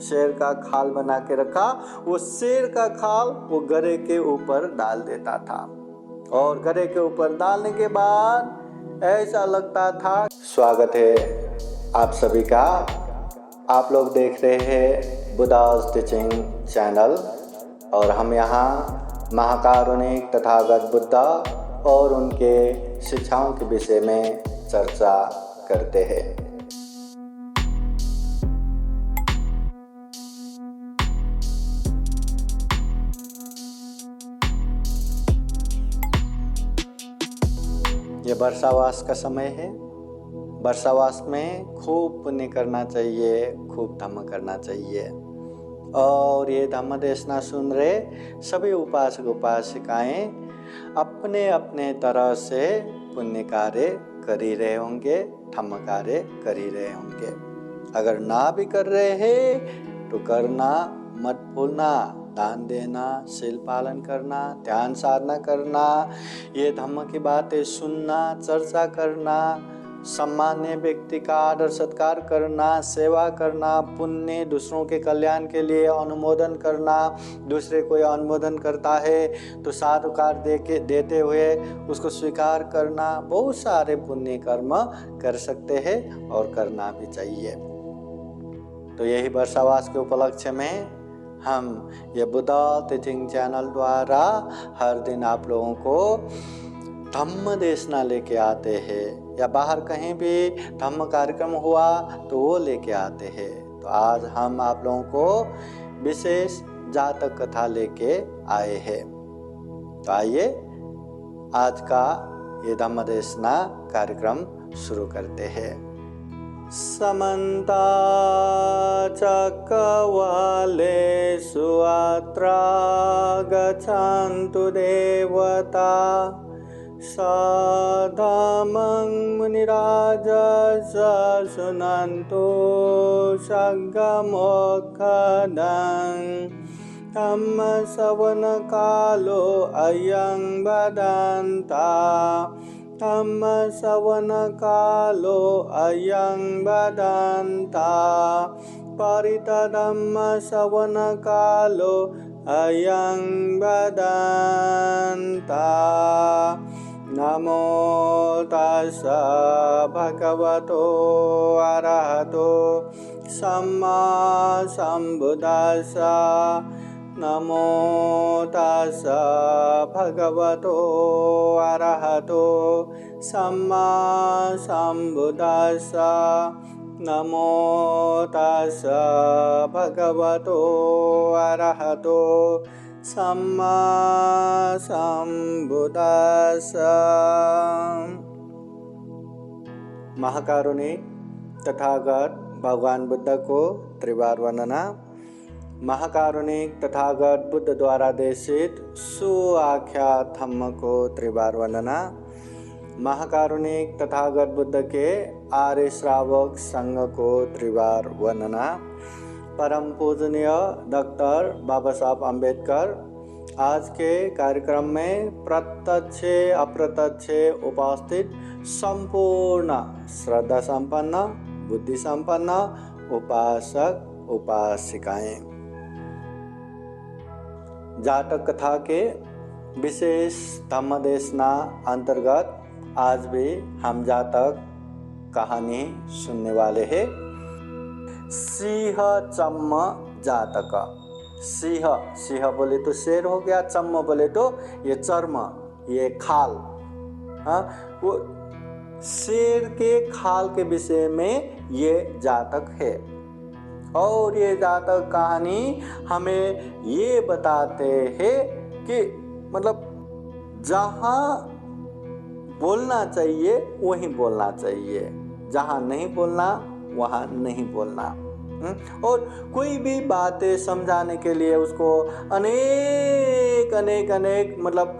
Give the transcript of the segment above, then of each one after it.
शेर का खाल बना के रखा, वो शेर का खाल वो गधे के ऊपर डाल देता था और गधे के ऊपर डालने के बाद ऐसा लगता था। स्वागत है आप सभी का। आप लोग देख रहे हैं बुद्धास टीचिंग चैनल और हम यहाँ महाकारुणिक तथागत बुद्धा और उनके शिक्षाओं के विषय में चर्चा करते हैं। ये वर्षावास का समय है। वर्षावास में खूब पुण्य करना चाहिए, खूब धम्म करना चाहिए। और ये धम्म देशना सुन रहे सभी उपासक उपासिकाएं अपने अपने तरह से पुण्य कार्य कर ही रहे होंगे, धम्म कार्य कर ही रहे होंगे। अगर ना भी कर रहे हैं तो करना मत भूलना, दान देना, शील पालन करना, ध्यान साधना करना, ये धम्म की बातें सुनना, चर्चा करना, सम्मान्य व्यक्ति का आदर सत्कार करना, सेवा करना, पुण्य दूसरों के कल्याण के लिए अनुमोदन करना। दूसरे कोई अनुमोदन करता है तो साधुकार देते हुए उसको स्वीकार करना। बहुत सारे पुण्य कर्म कर सकते हैं और करना भी चाहिए। तो यही वर्षावास के उपलक्ष्य में हम ये बुद्धा टीचिंग चैनल द्वारा हर दिन आप लोगों को धम्म देशना लेके आते हैं, या बाहर कहीं भी धम्म कार्यक्रम हुआ तो वो लेके आते हैं। तो आज हम आप लोगों को विशेष जातक कथा लेके आए हैं। तो आइए आज का ये धम्म देशना कार्यक्रम शुरू करते हैं। समन्ता चक्रवालेषु अत्र गच्छन्तु देवता सधम्मं मुनिराजः शृण्वन्तु सद्गमोक्षदं धम्मश्रवणकालो अयं वदन्ता धम्मश्रवणकालो अयं वदन्ता परितधम्मश्रवणकालो अयं वदन्ता। नमो तस्सा भगवतो अरहतो सम्मा सम्बुद्धास्सा। नमो तस्सा भगवतो अरहतो सम्मा सम्बुद्धास्सा। नमो तस्सा भगवतो अरहतो सम्मा सम्बुद्धास्सा। महाकारुणिक तथागत भगवान बुद्ध को त्रिवार वंदना। महाकारुणिक तथागत बुद्ध द्वारा देशित सुआख्यात धम्म को त्रिवार वंदना। महाकारुणिक तथागत बुद्ध के आर्य श्रावक संघ को त्रिवार वंदना। परम पूजनीय डॉक्टर बाबा साहब अम्बेडकर आज के कार्यक्रम में प्रत्यक्ष अप्रत्यक्ष उपस्थित संपूर्ण श्रद्धा संपन्न बुद्धि संपन्न उपासक उपासिकाएं, जातक कथा के विशेष धम्म देशना अंतर्गत आज भी हम जातक कहानी सुनने वाले हैं। सिंह चम्म जातक। सिंह बोले तो शेर हो गया, चम्म बोले तो ये चर्म, ये खाल। वो शेर के खाल के विषय में ये जातक है। और ये जातक कहानी हमें ये बताते हैं कि मतलब जहाँ बोलना चाहिए वहीं बोलना चाहिए, जहाँ नहीं बोलना वहाँ नहीं बोलना। और कोई भी बातें समझाने के लिए उसको अनेक अनेक अनेक मतलब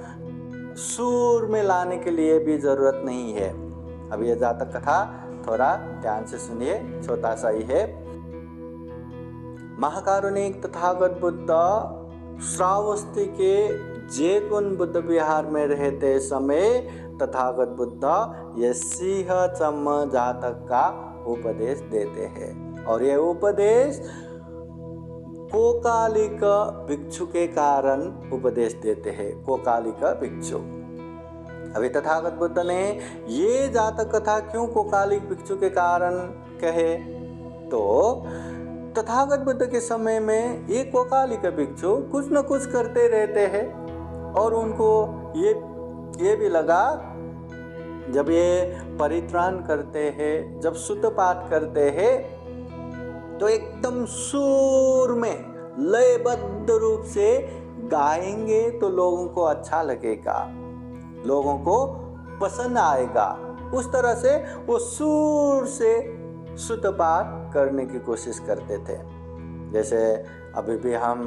सुर में लाने के लिए भी जरूरत नहीं है। अब ये जातक कथा थोड़ा ध्यान से सुनिए, छोटा सा ही है। महाकारुणिक तथागत बुद्ध श्रावस्ती के जेतवन बुद्ध विहार में रहते समय तथागत बुद्ध ये सिंह चम्म जातक का उपदेश देते हैं। और ये उपदेश कोकालिक भिक्षु के कारण उपदेश देते हैं। कोकालिक भिक्षु, अभी तथागत बुद्ध ने ये जातक कथा क्यों कोकालिक भिक्षु के कारण कहे, तो तथागत बुद्ध के समय में ये कोकालिक भिक्षु कुछ न कुछ करते रहते हैं और उनको ये भी लगा, जब ये परित्राण करते हैं, जब सुत्त पाठ करते हैं, तो एकदम सुर में लयबद्ध रूप से गाएंगे तो लोगों को अच्छा लगेगा, लोगों को पसंद आएगा। उस तरह से वो सुर से सुत्त पाठ करने की कोशिश करते थे। जैसे अभी भी हम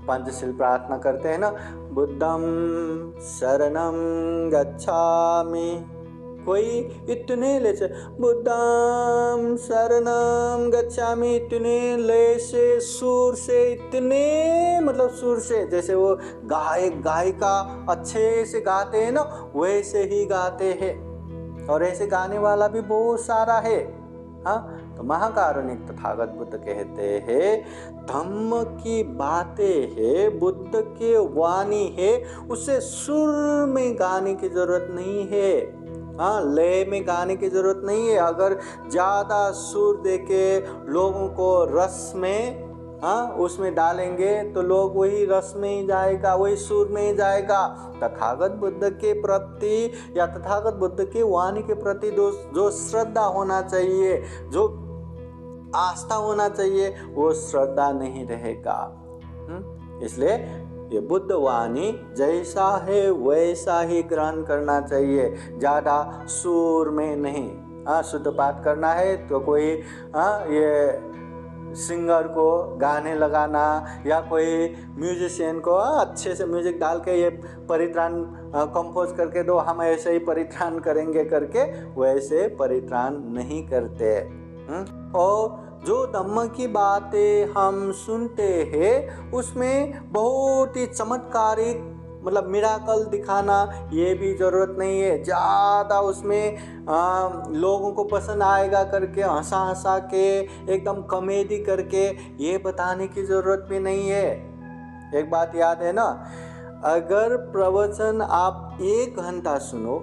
पंचशील प्रार्थना करते हैं ना, बुद्धं शरणं गच्छामि, कोई इतने ले से बुद्धं शरणं गच्छामि, इतने ले से सुर से, इतने मतलब सुर से, जैसे वो गायिका अच्छे से गाते हैं ना, वैसे ही गाते हैं। और ऐसे गाने वाला भी बहुत सारा है। हाँ, तो महाकारुणिक तथागत बुद्ध कहते हैं धम्म की बातें है, बुद्ध के वाणी है, उसे सुर में गाने की जरूरत नहीं है। हाँ, लय में गाने की जरूरत नहीं है। अगर ज्यादा सुर देके लोगों को रस में उसमें डालेंगे तो लोग वही रस में ही जाएगा, वही सुर में ही जाएगा। तथागत बुद्ध के प्रति या तथागत बुद्ध के वाणी के प्रति जो श्रद्धा होना चाहिए, जो आस्था होना चाहिए, वो श्रद्धा नहीं रहेगा। इसलिए ये बुद्ध वाणी जैसा है वैसा ही ग्रहण करना चाहिए, ज्यादा सुर में नहीं। शुद्ध पाठ करना है तो कोई ये सिंगर को गाने लगाना या कोई म्यूजिशियन को अच्छे से म्यूजिक डाल के ये परित्राण कंपोज करके दो, हम ऐसे ही परित्राण करेंगे करके वैसे परित्राण नहीं करते। और जो धम्म की बातें हम सुनते हैं उसमें बहुत ही चमत्कारिक मतलब मिराकल दिखाना ये भी ज़रूरत नहीं है। ज़्यादा उसमें लोगों को पसंद आएगा करके हंसा हंसा के एकदम कॉमेडी करके ये बताने की ज़रूरत भी नहीं है। एक बात याद है ना, अगर प्रवचन आप 1 घंटा सुनो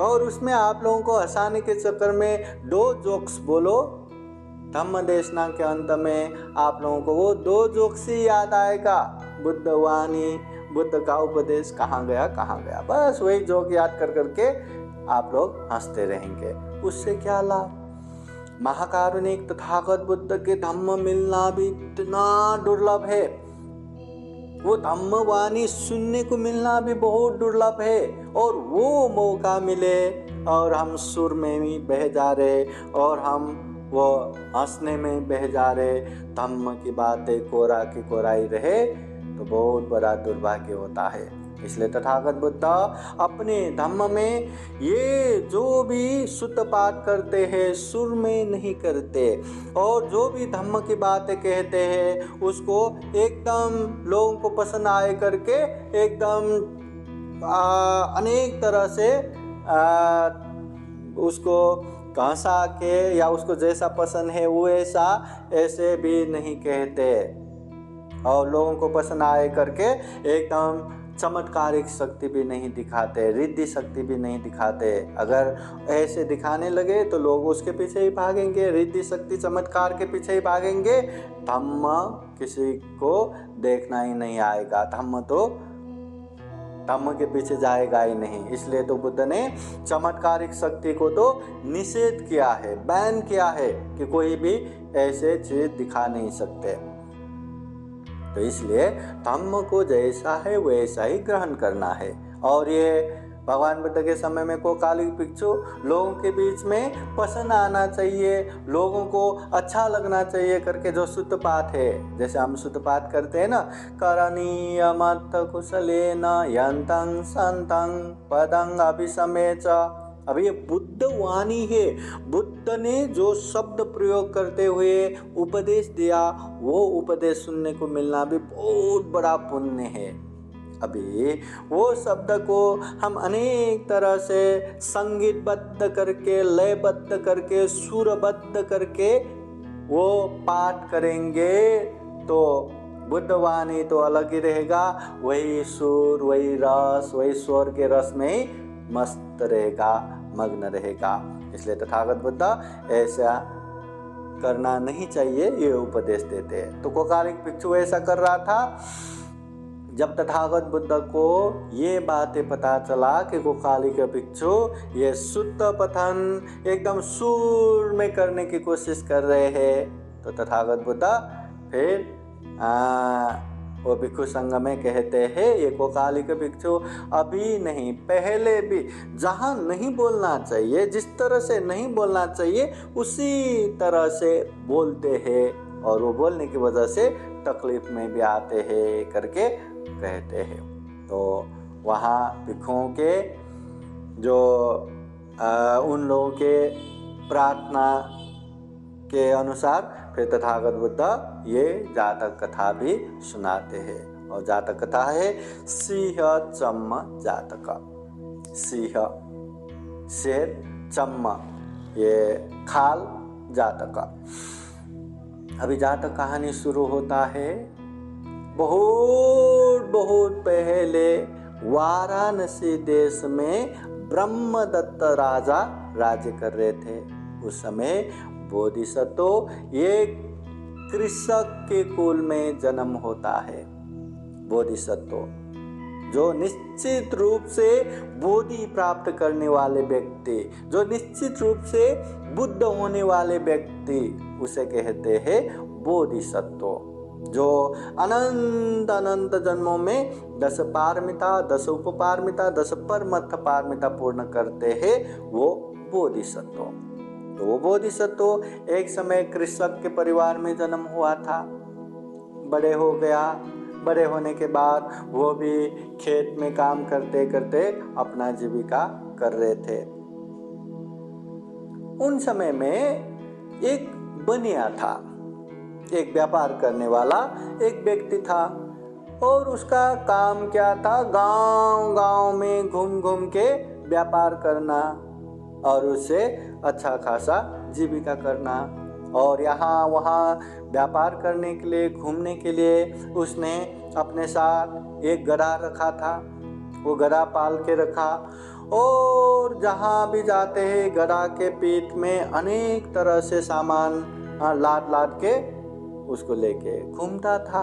और उसमें आप लोगों को हंसाने के चक्कर में 2 जोक्स बोलो, धम्म देशना के अंत में आप लोगों को वो 2 जोक्स ही याद आएगा। बुद्ध वाणी, बुद्ध का उपदेश कहाँ गया, बस वही जोक याद कर करके आप लोग हंसते रहेंगे। उससे क्या लाभ? महाकारुणिक तथागत बुद्ध के धम्म मिलना भी इतना दुर्लभ है, वो धम्म वाणी सुनने को मिलना भी बहुत दुर्लभ है। और वो मौका मिले और हम सुर में भी बह जा रहे और हम वो हंसने में बह जा रहे, धम्म की बातें कोरा की कोराई रहे, तो बहुत बड़ा दुर्भाग्य होता है। इसलिए तथागत बुद्ध अपने धम्म में ये जो भी सुत्त पाठ करते हैं सुर में नहीं करते, और जो भी धम्म की बातें कहते हैं उसको एकदम लोगों को पसंद आए करके एकदम अनेक तरह से उसको हंसा के या उसको जैसा पसंद है वो ऐसे भी नहीं कहते, और लोगों को पसंद आए करके एकदम चमत्कारिक शक्ति भी नहीं दिखाते, रिद्धि शक्ति भी नहीं दिखाते। अगर ऐसे दिखाने लगे तो लोग उसके पीछे ही भागेंगे, रिद्धि शक्ति चमत्कार के पीछे ही भागेंगे, धम्म किसी को देखना ही नहीं आएगा, धम्म के पीछे जाएगा ही नहीं। इसलिए तो बुद्ध ने चमत्कारिक शक्ति को तो निषेध किया है, बैन किया है कि कोई भी ऐसे चीज दिखा नहीं सकते। तो इसलिए धम्म को जैसा है वैसा ही ग्रहण करना है। और ये भगवान बुद्ध के समय में कोकालिक भिक्षु लोगों के बीच में पसंद आना चाहिए, लोगों को अच्छा लगना चाहिए करके जो सुत्त पाठ है, जैसे हम सुत्त पाठ करते हैं ना, करणीय मत कुशलेन यंतं संतं पदं अभिसमेच। अब ये बुद्ध वाणी है, बुद्ध ने जो शब्द प्रयोग करते हुए उपदेश दिया वो उपदेश सुनने को मिलना भी बहुत बड़ा पुण्य है। अभी वो शब्द को हम अनेक तरह से संगीतबद्ध करके, लयबद्ध करके, सुरबद्ध करके वो पाठ करेंगे तो बुद्ध वाणी तो अलग ही रहेगा, वही सुर, वही रस, वही स्वर के रस में ही मस्त रहेगा, मग्न रहेगा। इसलिए तथागत बुद्ध ऐसा करना नहीं चाहिए, ये उपदेश देते हैं। तो कोकालिक भिक्षु ऐसा कर रहा था। जब तथागत बुद्ध को ये बातें पता चला कि कोकालिक भिक्षु ये शुद्ध पठन एकदम सुर में करने की कोशिश कर रहे हैं, तो तथागत बुद्ध फिर वो भिक्षु संघ में कहते हैं, ये कोकालिक भिक्षु अभी नहीं, पहले भी जहाँ नहीं बोलना चाहिए, जिस तरह से नहीं बोलना चाहिए उसी तरह से बोलते हैं, और वो बोलने की वजह से तकलीफ में भी आते हैं करके कहते हैं। तो वहाँ भिक्षुओं के जो उन लोगों के प्रार्थना के अनुसार फिर तथागत बुद्ध ये जातक कथा भी सुनाते हैं। और जातक कथा है सिंह चम्म जातक। सिंह शेर, चम्म ये खाल, जातक। अभी जातक कहानी शुरू होता है। बहुत बहुत पहले वाराणसी देश में ब्रह्मदत्त राजा राज्य कर रहे थे। उस समय बोधिसत्व एक कृषक के कुल में जन्म होता है। बोधिसत्व जो निश्चित रूप से बोधि प्राप्त करने वाले व्यक्ति, जो निश्चित रूप से बुद्ध होने वाले व्यक्ति, उसे कहते हैं बोधिसत्व। जो अनंत अनंत जन्मों में 10 पारमिता, 10 उपपारमिता, 10 परमर्थ पारमिता पूर्ण करते हैं, वो बोधिसत्व। तो वो बोधिसत्व एक समय कृषक के परिवार में जन्म हुआ था, बड़े हो गया। बड़े होने के बाद वो भी खेत में काम करते करते अपना जीविका कर रहे थे। उन समय में एक बनिया था, एक व्यापार करने वाला एक व्यक्ति था, और उसका काम क्या था, गांव गांव में घूम घूम के व्यापार करना और उससे अच्छा खासा जीविका करना। और यहाँ वहाँ व्यापार करने के लिए, घूमने के लिए उसने अपने साथ एक गधा रखा था। वो गधा पाल के रखा, और जहाँ भी जाते हैं गधा के पीठ में अनेक तरह से सामान लाद लाद के उसको लेके घूमता था।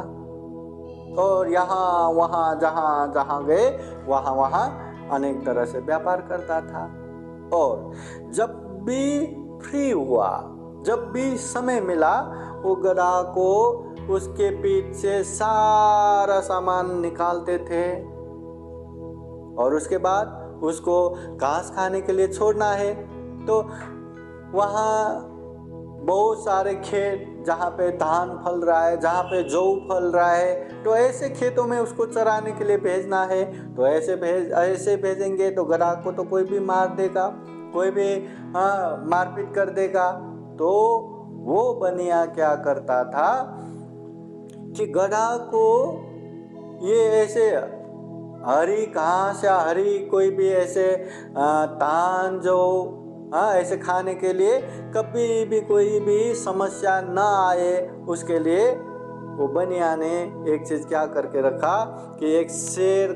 और यहाँ वहाँ जहाँ जहाँ गए वहाँ वहाँ अनेक तरह से व्यापार करता था। और जब भी फ्री हुआ, जब भी समय मिला, वो गधा को उसके पीठ से सारा सामान निकालते थे, और उसके बाद उसको घास खाने के लिए छोड़ना है। तो वहाँ बहुत सारे खेत जहाँ पे धान फल रहा है, जहाँ पे जौ फल रहा है, तो ऐसे खेतों में उसको चराने के लिए भेजना है। तो ऐसे भेजेंगे तो गधा को तो कोई भी मार देगा, कोई भी मारपीट कर देगा। तो वो बनिया क्या करता था कि गधा को ये ऐसे हरी घास या हरी कोई भी ऐसे धान जो ऐसे खाने के लिए कभी भी कोई भी समस्या ना आए, उसके लिए वो बनिया ने एक चीज क्या करके रखा कि एक शेर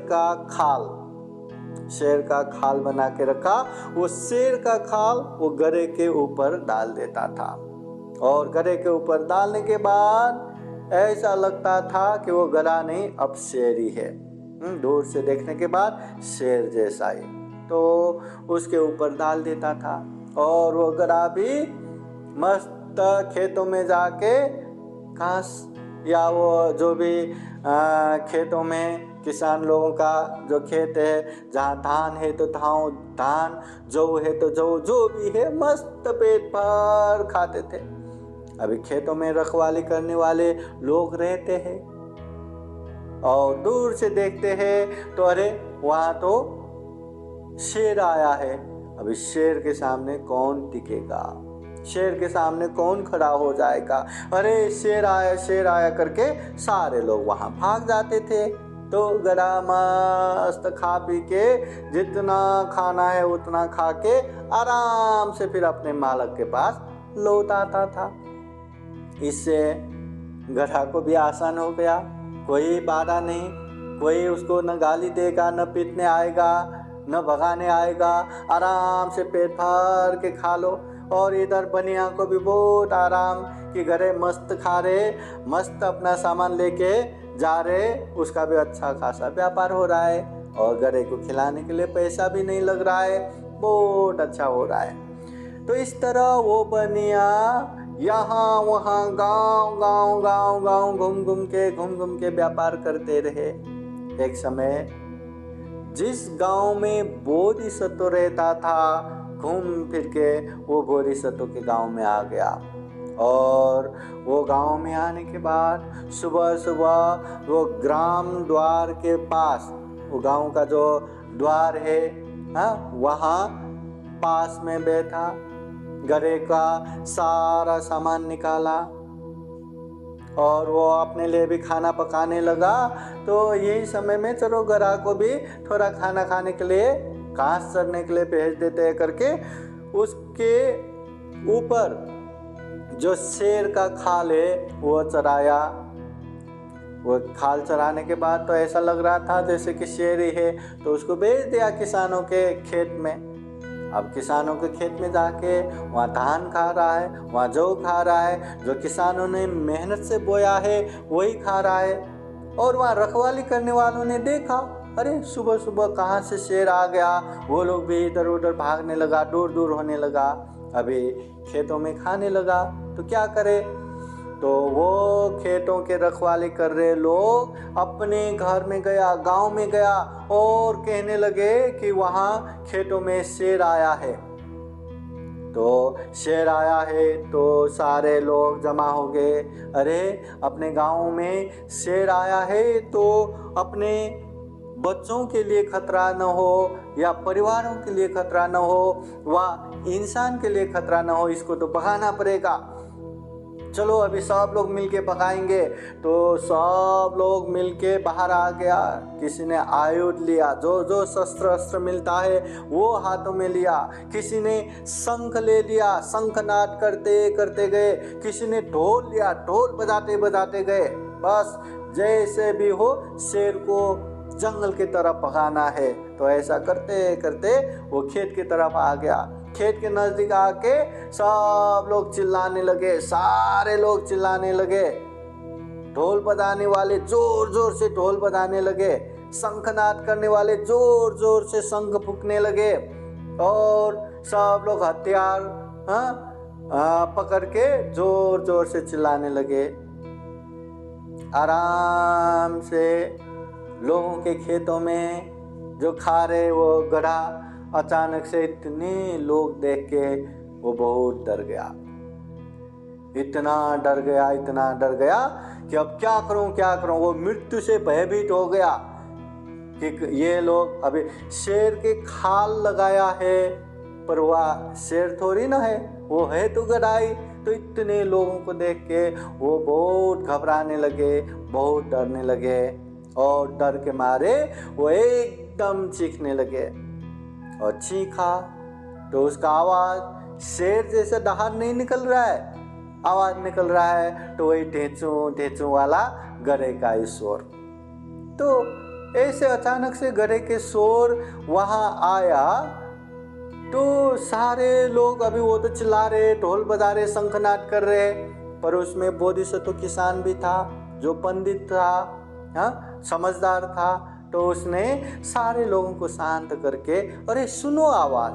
का खाल बना के रखा। वो शेर का खाल वो गधे के ऊपर डाल देता था, और गधे के ऊपर डालने के बाद ऐसा लगता था कि वो गधा नहीं, अब शेर ही है। दूर से देखने के बाद शेर जैसा ही, तो उसके ऊपर डाल देता था। और वो गधा भी मस्त खेतों में जाके घास या वो जो भी खेतों में किसान लोगों का जो खेत है, जहाँ धान है तो धान, जौ है तो जौ, जो भी है मस्त पेट भर खाते थे। अभी खेतों में रखवाली करने वाले लोग रहते हैं, और दूर से देखते हैं तो अरे वहाँ तो शेर आया है। अभी शेर के सामने कौन टिकेगा, शेर के सामने कौन खड़ा हो जाएगा। अरे शेर आया करके सारे लोग वहाँ भाग जाते थे। तो गधा मस्त खा पी के जितना खाना है उतना खा के आराम से फिर अपने मालिक के पास लौट आता था। इससे गधा को भी आसान हो गया, कोई बाधा नहीं, कोई उसको न गाली देगा, न पीटने आएगा, न भगाने आएगा। आराम से पेट भर के खा लो। और इधर बनिया को भी बहुत आराम कि घरे मस्त खा रहे, मस्त अपना सामान लेके जा रहे, उसका भी अच्छा खासा व्यापार हो रहा है और घरे को खिलाने के लिए पैसा भी नहीं लग रहा है, बहुत अच्छा हो रहा है। तो इस तरह वो बनिया यहाँ वहाँ गांव घूम के व्यापार करते रहे। एक समय जिस गांव में बोधिसत्व रहता था, घूम फिर के वो बोधिसत्व के गांव में आ गया। और वो गांव में आने के बाद सुबह सुबह वो ग्राम द्वार के पास, वो गांव का जो द्वार है, वहाँ पास में बैठा, घरे का सारा सामान निकाला और वो अपने लिए भी खाना पकाने लगा। तो यही समय में चलो ग्राहक को भी थोड़ा खाना खाने के लिए, घास चरने के लिए भेज देते हैं करके उसके ऊपर जो शेर का खाल है वो चराया। वो खाल चराने के बाद तो ऐसा लग रहा था जैसे कि शेर ही है, तो उसको भेज दिया किसानों के खेत में। अब किसानों के खेत में जाके वहाँ धान खा रहा है, वहाँ जौ खा रहा है, जो किसानों ने मेहनत से बोया है वही खा रहा है। और वहाँ रखवाली करने वालों ने देखा, अरे सुबह सुबह कहाँ से शेर आ गया, वो लोग भी इधर उधर भागने लगा, दूर दूर होने लगा, अभी खेतों में खाने लगा। तो क्या करे, तो वो खेतों के रखवाली कर रहे लोग अपने घर में गया, गांव में गया और कहने लगे कि वहाँ खेतों में शेर आया है। तो शेर आया है तो सारे लोग जमा हो गए, अरे अपने गांव में शेर आया है तो अपने बच्चों के लिए खतरा न हो या परिवारों के लिए खतरा न हो, वह इंसान के लिए खतरा न हो, इसको तो भगाना पड़ेगा। चलो अभी सब लोग मिलके भगाएंगे। तो सब लोग मिलके बाहर आ गया। किसी ने आयुध लिया, जो जो शस्त्र अस्त्र मिलता है वो हाथों में लिया। किसी ने शंख ले लिया, शंखनाद करते करते गए। किसी ने ढोल लिया, ढोल बजाते बजाते गए। बस जैसे भी हो शेर को जंगल की तरफ भगाना है। तो ऐसा करते करते वो खेत की तरफ आ गया। खेत के नजदीक आके सब लोग चिल्लाने लगे, सारे लोग चिल्लाने लगे। ढोल बजाने वाले जोर जोर से ढोल बजाने लगे, शंखनाद करने वाले जोर जोर से शंख फूंकने लगे और सब लोग हथियार पकड़ के जोर जोर से चिल्लाने लगे। आराम से लोगों के खेतों में जो खा रहे वो गधा अचानक से इतने लोग देख के वो बहुत डर गया। इतना डर गया कि अब क्या करूं। वो मृत्यु से भयभीत हो गया कि ये लोग अभी शेर के खाल लगाया है, पर वह शेर थोड़ी ना है, वो है तो गधाई। तो इतने लोगों को देख के वो बहुत घबराने लगे, बहुत डरने लगे और डर के मारे वो एकदम चीखने लगे। और चीखा तो उसका आवाज शेर जैसे बाहर नहीं निकल रहा है, आवाज निकल रहा है तो वही ढेंचू वाला गधे का ही शोर। तो ऐसे अचानक से गधे के शोर वहां आया तो सारे लोग, अभी वो तो चिल्ला रहे, ढोल बजा रहे, शंखनाद कर रहे, पर उसमें बोधिसत्व किसान भी था जो पंडित था, समझदार था। तो उसने सारे लोगों को शांत करके, अरे सुनो आवाज,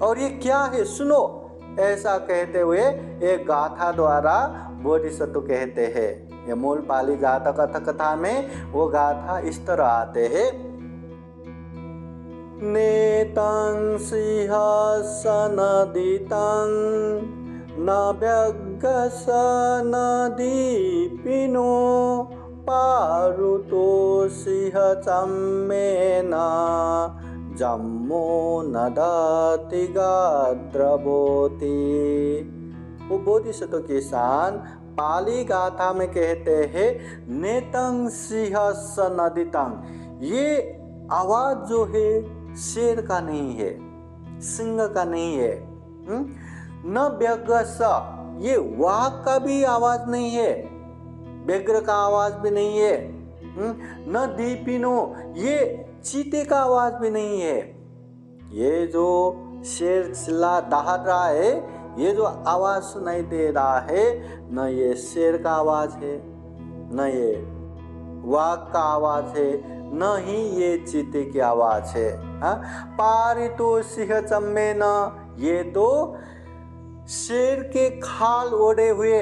और ये क्या है सुनो, ऐसा कहते हुए एक गाथा द्वारा बोधिसत्व कहते हैं। ये मूल पाली गाथा कथा में वो गाथा इस तरह आते हैं। नेतं सिंहासनदितं नाभ्यग्गस नदीपिनो पारुतो सिंह चम्मेन जम्मो नदाति गाद्रवोति। वो बोधिसत्व किसान पाली गाथा में कहते हैं नेतं सिंहस नदितं। ये आवाज जो है शेर का नहीं है, सिंह का नहीं है, न व्यग्गस, ये वाघ का भी आवाज नहीं है, व्याघ्र का आवाज भी नहीं है, न दीपिनो, ये चीते का आवाज भी नहीं है। ये जो शेर चिल्ला दहाड़ रहा है, ये जो आवाज सुनाई दे रहा है, न ये शेर का आवाज है, न ये वाघ का आवाज है, न ही ये चीते की आवाज है। पारितो सिंह चम्मे न, ये तो शेर के खाल ओढ़े हुए,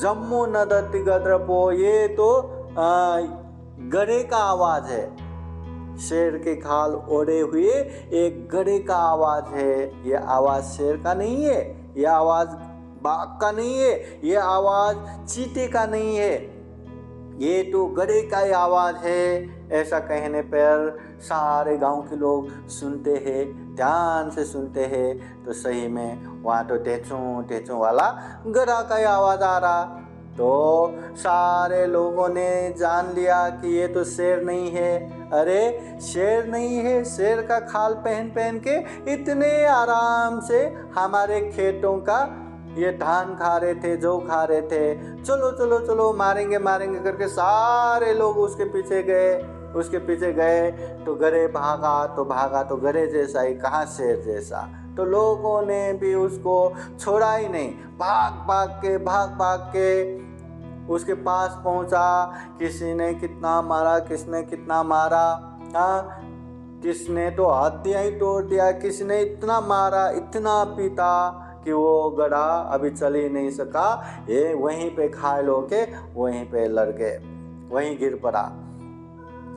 जम्मू नदति गद्रपो, ये तो गधे का आवाज है। शेर के खाल ओढ़े हुए एक गधे का आवाज है। ये आवाज शेर का नहीं है, ये आवाज बाघ का नहीं है, ये आवाज चीते का नहीं है, ये तो गधे का ही आवाज है। ऐसा कहने पर सारे गांव के लोग सुनते हैं, ध्यान से सुनते हैं, तो सही में वहाँ तो टेचू टेचू वाला गधा का ही आवाज आ रहा। तो सारे लोगों ने जान लिया कि ये तो शेर नहीं है। अरे शेर नहीं है, शेर का खाल पहन पहन के इतने आराम से हमारे खेतों का ये धान खा रहे थे, जौ खा रहे थे, चलो चलो चलो मारेंगे मारेंगे करके सारे लोग उसके पीछे गए। तो गधे भागा तो गधे जैसा ही, कहाँ शेर जैसा। तो लोगों ने भी उसको छोड़ा ही नहीं, भाग भाग के उसके पास पहुंचा। किसने कितना मारा, किसने तो हड्डियां ही तोड़ दिया, किसने इतना मारा, इतना पीटा कि वो गधा अभी चल ही नहीं सका। ये वहीं पे घायल होके वहीं पे लड़ गए, वहीं गिर पड़ा।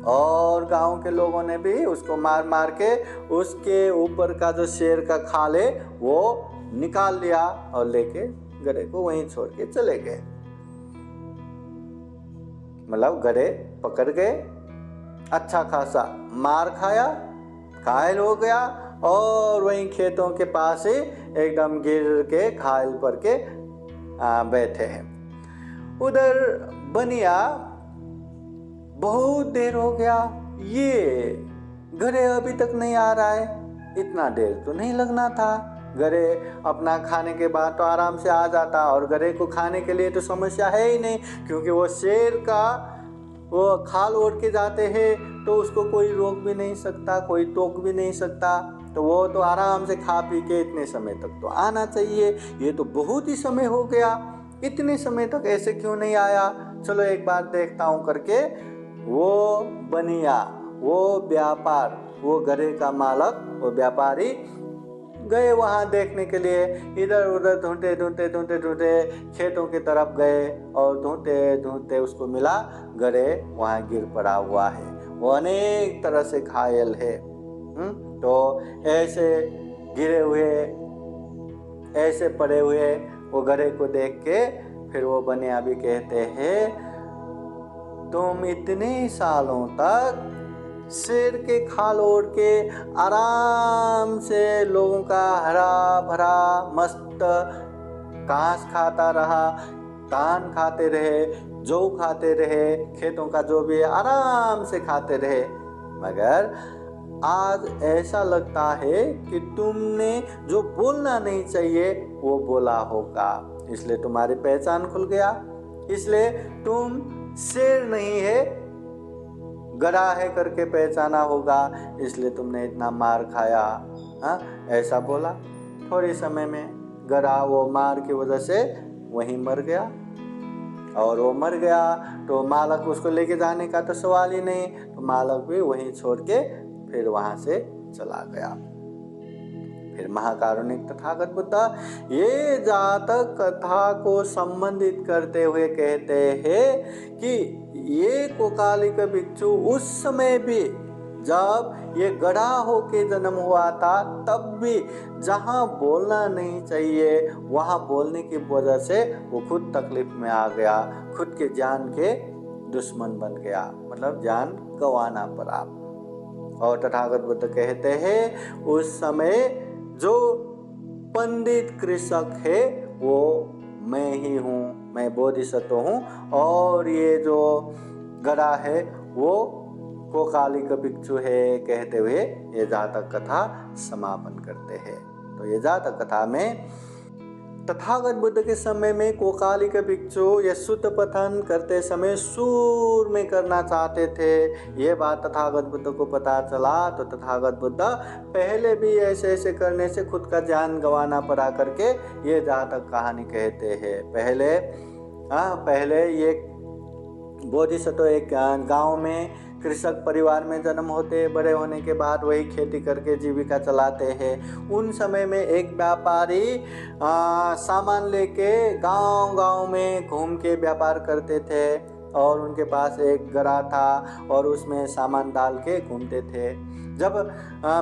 और गांव के लोगों ने भी उसको मार के उसके ऊपर का जो शेर का खाल है वो निकाल लिया और लेके गधे को वहीं छोड़ के चले गए। मतलब गधे पकड़ गए, अच्छा खासा मार खाया, घायल हो गया और वहीं खेतों के पास ही एकदम गिर के घायल पर के बैठे हैं। उधर बनिया बहुत देर हो गया, ये गधे अभी तक नहीं आ रहा है। इतना देर तो नहीं लगना था, गधे अपना खाने के बाद तो आराम से आ जाता, और गधे को खाने के लिए तो समस्या है ही नहीं, क्योंकि वो शेर का वो खाल ओढ़ के जाते हैं तो उसको कोई रोक भी नहीं सकता, कोई टोक भी नहीं सकता। तो वो तो आराम से खा पी के इतने समय तक तो आना चाहिए। ये तो बहुत ही समय हो गया, इतने समय तक ऐसे क्यों नहीं आया, चलो एक बार देखता हूँ करके वो बनिया, वो व्यापार, वो गधे का मालक, वो व्यापारी गए वहाँ देखने के लिए। इधर उधर ढूंढते खेतों की तरफ गए और ढूंढते उसको मिला, गधे वहाँ गिर पड़ा हुआ है, वो अनेक तरह से घायल है। तो ऐसे गिरे हुए, ऐसे पड़े हुए वो गधे को देख के फिर वो बनिया भी कहते हैं, तुम इतने सालों तक शेर के खाल ओढ़ के आराम से लोगों का हरा भरा मस्त घास खाता रहा, धान खाते रहे, जौ खाते रहे, खेतों का जो भी आराम से खाते रहे, मगर आज ऐसा लगता है कि तुमने जो बोलना नहीं चाहिए वो बोला होगा, इसलिए तुम्हारी पहचान खुल गया, इसलिए तुम शेर नहीं है गधा है करके पहचाना होगा, इसलिए तुमने इतना मार खाया। ऐसा बोला। थोड़े समय में गधा वो मार की वजह से वहीं मर गया, और वो मर गया तो मालक उसको लेके जाने का तो सवाल ही नहीं, तो मालक भी वहीं छोड़ के फिर वहां से चला गया। फिर महाकारुणिक तथागत बुद्ध ये जातक कथा को संबंधित करते हुए कहते हैं कि ये कोकालिक भिक्षु उस समय भी जब ये गधा होके जन्म हुआ था, तब भी जहाँ बोलना नहीं चाहिए वहाँ बोलने की वजह से वो खुद तकलीफ में आ गया, खुद के जान के दुश्मन बन गया, मतलब जान गंवाना पड़ा। और तथागत बुद्ध कहते हैं उस समय जो पंडित कृषक है वो मैं ही हूँ, मैं बोधिसत्व हूँ, और ये जो गधा है वो कोकालिक भिक्षु है, कहते हुए ये जातक कथा समापन करते हैं। तो ये जातक कथा में तथागत बुद्ध के समय में कोकालिक भिक्षु यह शुद्ध पठन करते समय सुर में करना चाहते थे। ये बात तथागत बुद्ध को पता चला तो तथागत बुद्ध पहले भी ऐसे ऐसे करने से खुद का जान गंवाना पड़ा करके ये जातक कहानी कहते हैं। पहले ये बोधिसत्व एक गांव में कृषक परिवार में जन्म होते, बड़े होने के बाद वही खेती करके जीविका चलाते हैं। उन समय में एक व्यापारी सामान लेके गांव-गांव में घूम के व्यापार करते थे और उनके पास एक गड़ा था और उसमें सामान डाल के घूमते थे। जब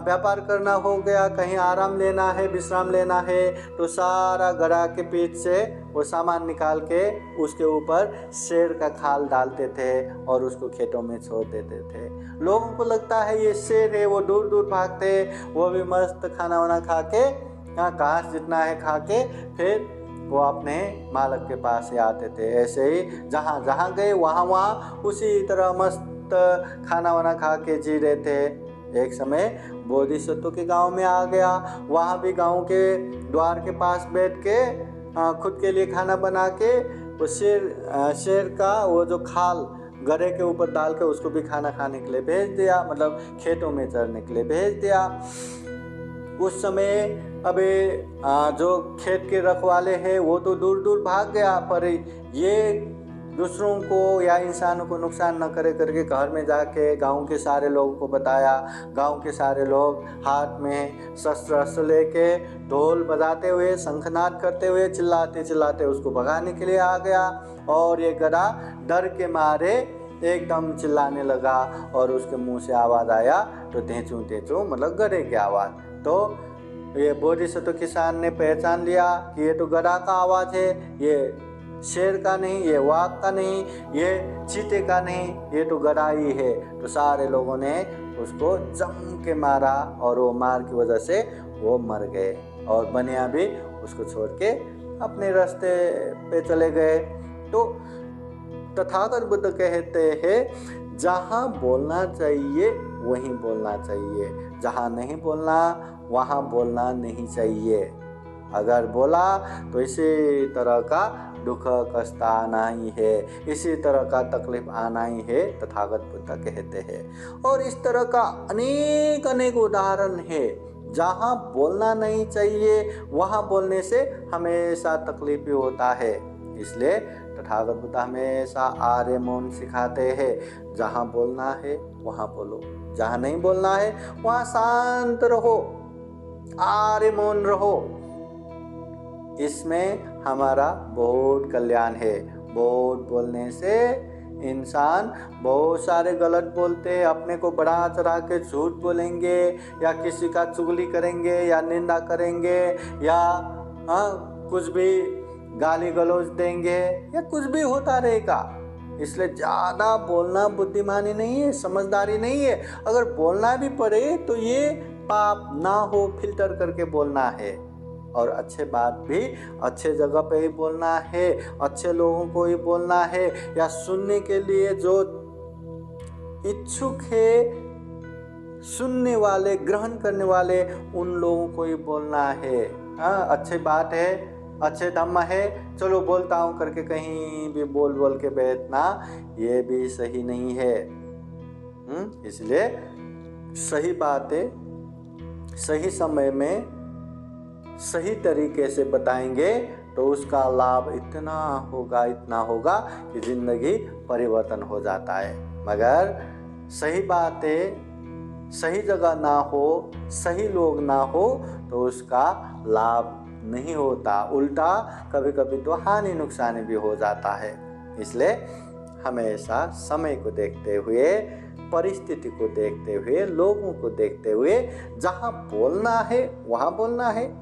व्यापार करना हो गया, कहीं आराम लेना है, विश्राम लेना है, तो सारा गड़ा के पीठ से वो सामान निकाल के उसके ऊपर शेर का खाल डालते थे और उसको खेतों में छोड़ देते थे। लोगों को लगता है ये शेर है, वो दूर दूर भागते, वो भी मस्त खाना वाना खा के घास जितना है खा के फिर वो अपने मालिक के पास ही आते थे। ऐसे ही जहाँ जहाँ गए वहाँ उसी तरह मस्त खाना वाना खा के जी रहे थे। एक समय बोधिसत्व के गांव में आ गया, वहाँ भी गांव के द्वार के पास बैठ के खुद के लिए खाना बना के वो शेर का वो जो खाल गधे के ऊपर डाल के उसको भी खाना खाने के लिए भेज दिया, मतलब खेतों में चरने के लिए भेज दिया। उस समय अबे जो खेत के रखवाले हैं वो तो दूर दूर भाग गया, पर ये दूसरों को या इंसानों को नुकसान न करे करके घर में जाके गांव के सारे लोगों को बताया। गांव के सारे लोग हाथ में शस्त्र लेके ढोल बजाते हुए, शंखनाद करते हुए, चिल्लाते चिल्लाते उसको भगाने के लिए आ गया और ये गधा डर के मारे एकदम चिल्लाने लगा और उसके मुंह से आवाज़ आया तो तेंचू तेंचू, मतलब गधे की आवाज़। तो ये बोधिसत्व किसान ने पहचान लिया कि ये तो गधा का आवाज़ है, ये शेर का नहीं, ये वाघ का नहीं, ये चीते का नहीं, ये तो गधा ही है। तो सारे लोगों ने उसको जम के मारा और वो मार की वजह से वो मर गए और बनिया भी उसको छोड़ के अपने रास्ते पे चले गए। तो तथागत बुद्ध कहते हैं जहाँ बोलना चाहिए वहीं बोलना चाहिए, जहाँ नहीं बोलना वहाँ बोलना नहीं चाहिए। अगर बोला तो इसी तरह का दुख कष्ट आना ही है, इसी तरह का तकलीफ आना ही है, तथागत बुद्ध कहते हैं। और इस तरह का अनेक अनेक उदाहरण है। जहाँ बोलना नहीं चाहिए वहाँ बोलने से हमेशा तकलीफ ही होता है। इसलिए तथागत बुद्ध हमेशा आर्य मौन सिखाते हैं। जहाँ बोलना है वहाँ बोलो, जहाँ नहीं बोलना है वहाँ शांत रहो, आर्य मौन रहो। इसमें हमारा बहुत कल्याण है। बहुत बोलने से इंसान बहुत सारे गलत बोलते हैं, अपने को बढ़ा चढ़ा के झूठ बोलेंगे या किसी का चुगली करेंगे या निंदा करेंगे या कुछ भी गाली गलौज देंगे या कुछ भी होता रहेगा। इसलिए ज़्यादा बोलना बुद्धिमानी नहीं है, समझदारी नहीं है। अगर बोलना भी पड़े तो ये पाप ना हो, फिल्टर करके बोलना है। और अच्छे बात भी अच्छे जगह पे ही बोलना है, अच्छे लोगों को ही बोलना है, या सुनने के लिए जो इच्छुक है, सुनने वाले, ग्रहण करने वाले, उन लोगों को ही बोलना है। अच्छी बात है, अच्छे धम्म है, चलो बोलता हूँ करके कहीं भी बोल बोल के बैठना ये भी सही नहीं है। इसलिए सही बातें सही समय में सही तरीके से बताएंगे तो उसका लाभ इतना होगा कि जिंदगी परिवर्तन हो जाता है। मगर सही बातें सही जगह ना हो, सही लोग ना हो तो उसका लाभ नहीं होता, उल्टा कभी कभी तो हानि नुकसान भी हो जाता है। इसलिए हमेशा समय को देखते हुए, परिस्थिति को देखते हुए, लोगों को देखते हुए जहाँ बोलना है वहाँ बोलना है,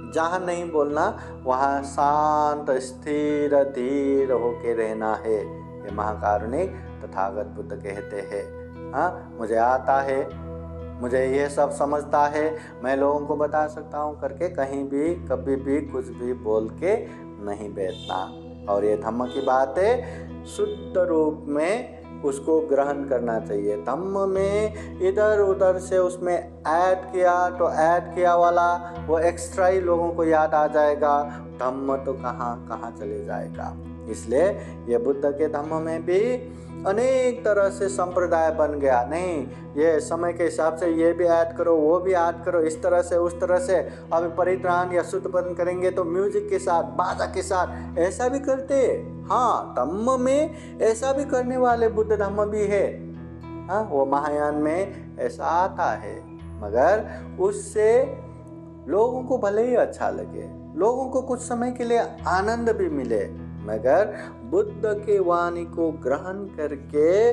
जहाँ नहीं बोलना वहाँ शांत स्थिर धीर होके रहना है। ये महाकारुणिक तथागत बुद्ध कहते हैं। मुझे आता है, मुझे ये सब समझता है, मैं लोगों को बता सकता हूँ करके कहीं भी कभी भी कुछ भी बोल के नहीं बैठना। और ये धम्म की बातें शुद्ध रूप में उसको ग्रहण करना चाहिए। धम्म में इधर उधर से उसमें ऐड किया तो ऐड किया वाला वो एक्स्ट्रा ही लोगों को याद आ जाएगा, धम्म तो कहाँ कहाँ चले जाएगा। इसलिए ये बुद्ध के धम्म में भी अनेक तरह से संप्रदाय बन गया। नहीं, ये समय के हिसाब से ये भी ऐड करो, वो भी ऐड करो, इस तरह से उस तरह से। अब परित्राण या शुद्धपन करेंगे तो म्यूजिक के साथ, बाजा के साथ, ऐसा भी करते। हाँ, धम्म में ऐसा भी करने वाले बुद्ध धम्म भी है। हाँ, वो महायान में ऐसा आता है, मगर उससे लोगों को भले ही अच्छा लगे, लोगों को कुछ समय के लिए आनंद भी मिले, मगर बुद्ध के वाणी को ग्रहण करके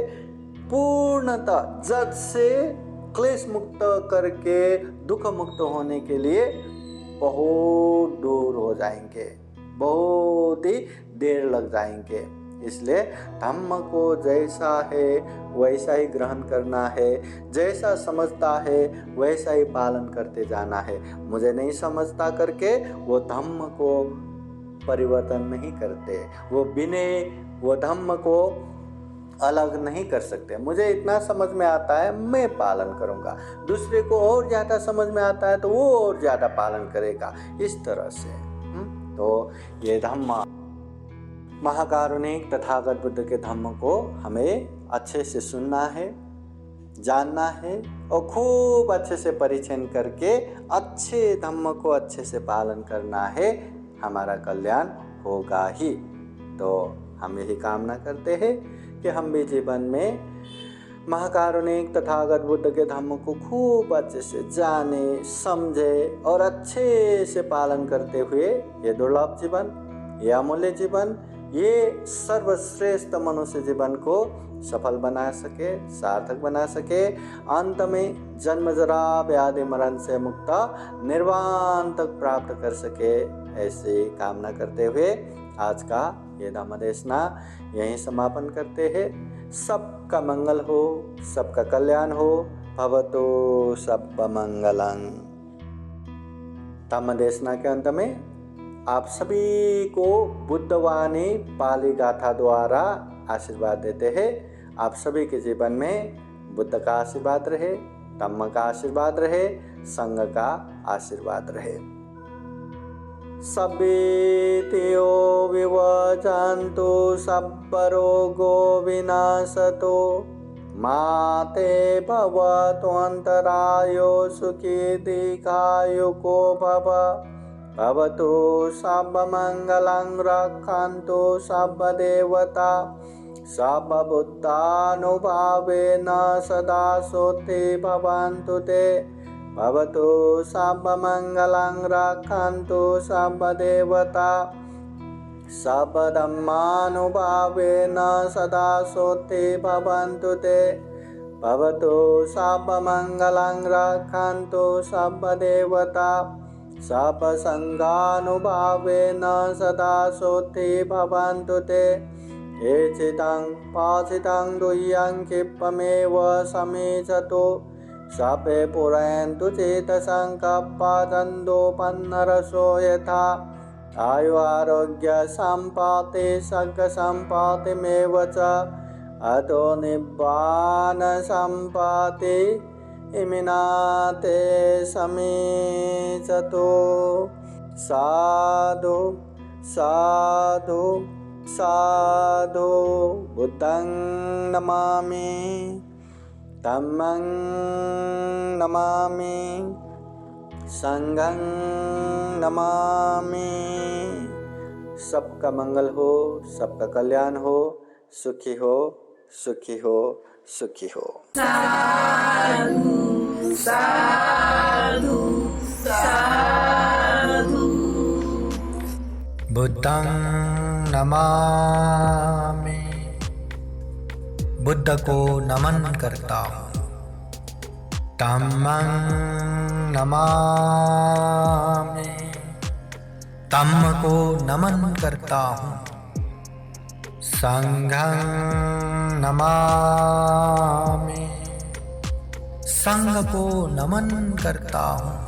पूर्णतः जड़ से क्लेश मुक्त करके दुख मुक्त होने के लिए बहुत दूर हो जाएंगे, बहुत ही देर लग जाएंगे। इसलिए धम्म को जैसा है वैसा ही ग्रहण करना है, जैसा समझता है वैसा ही पालन करते जाना है। मुझे नहीं समझता करके वो धम्म को परिवर्तन नहीं करते, वो विनय वो धम्म को अलग नहीं कर सकते। मुझे इतना समझ में आता है मैं पालन करूँगा, दूसरे को और ज़्यादा समझ में आता है तो वो और ज़्यादा पालन करेगा, इस तरह से। तो ये धम्म महाकारुणिक तथागत बुद्ध के धम्म को हमें अच्छे से सुनना है, जानना है और खूब अच्छे से परिचय करके अच्छे धम्म को अच्छे से पालन करना है, हमारा कल्याण होगा ही। तो हम यही कामना करते हैं कि हम भी जीवन में महाकारुणिक तथागत बुद्ध के धम्म को खूब अच्छे से जाने, समझे और अच्छे से पालन करते हुए ये दुर्लभ जीवन, ये अमूल्य जीवन, ये सर्वश्रेष्ठ मनुष्य जीवन को सफल बना सके, सार्थक बना सके, अंत में जन्म जरा व्याधि मरण से मुक्त निर्वाण तक प्राप्त कर सके, ऐसे कामना करते हुए आज का ये धम्म देशना यहीं समापन करते हैं। सबका मंगल हो, सबका कल्याण हो, भवतो सब मंगलं। धम्म देशना के अंत में आप सभी को बुद्धवाणी पाली गाथा द्वारा आशीर्वाद देते हैं। आप सभी के जीवन में बुद्ध का आशीर्वाद रहे, धम्म का आशीर्वाद रहे, संघ का आशीर्वाद रहे। सब्बेतियो विवजन्तु सब्बरोगो विनाशतो माते भवतु अन्तरायो सुखी दीर्घायुको भव। भवतु सर्वमङ्गलं रक्षन्तु सर्वदेवता सर्वबुद्धानुभावेन सदा सोते भवन्तु ते। भवतु सर्वमङ्गलं रक्षन्तु सर्वदेवता सर्वधर्मानुभावेन सदा सोते भवन्तु ते। भवतु सर्वमङ्गलं रक्षन्तु सर्वदेवता सर्वसङ्घानुभावेन सदा सोते भवन्तु ते। एचितं पाचितं दुह्यं क्षिप्रमेव समेचतु सपे पुरन्तु चेतसङ्कप्पादन्दोपन्नरसो यथा। आयु आरोग्य सम्पाते सर्गसम्पातिमेव च अतो निब्बान सम्पाति इमिनाते समेचतो। साधु साधु साधु। बुद्धं नमामि, धम्मं नमामि, संघं नमामि। सबका मंगल हो, सबका कल्याण हो, सुखी हो, सुखी हो, सुखी हो। साधु साधु साधु। बुद्धं नमामि, बुद्ध को नमन करता हूँ। धम्मं नमामि, धम्म को नमन करता हूँ। संघं नमामि, संघ को नमन करता हूँ।